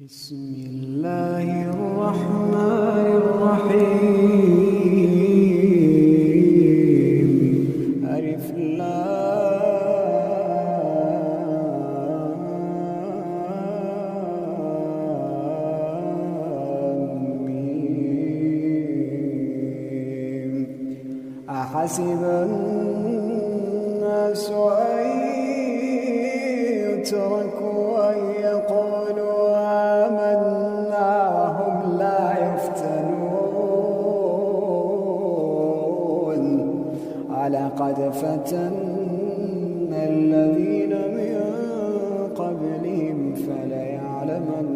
بسم الله الرحمن الرحيم. ألف لام ميم. أحسب الناس أن يتركوا أن يقولوا آمنا هم لا يفتنون. ولقد فتنا الذين من قبلهم فليعلمن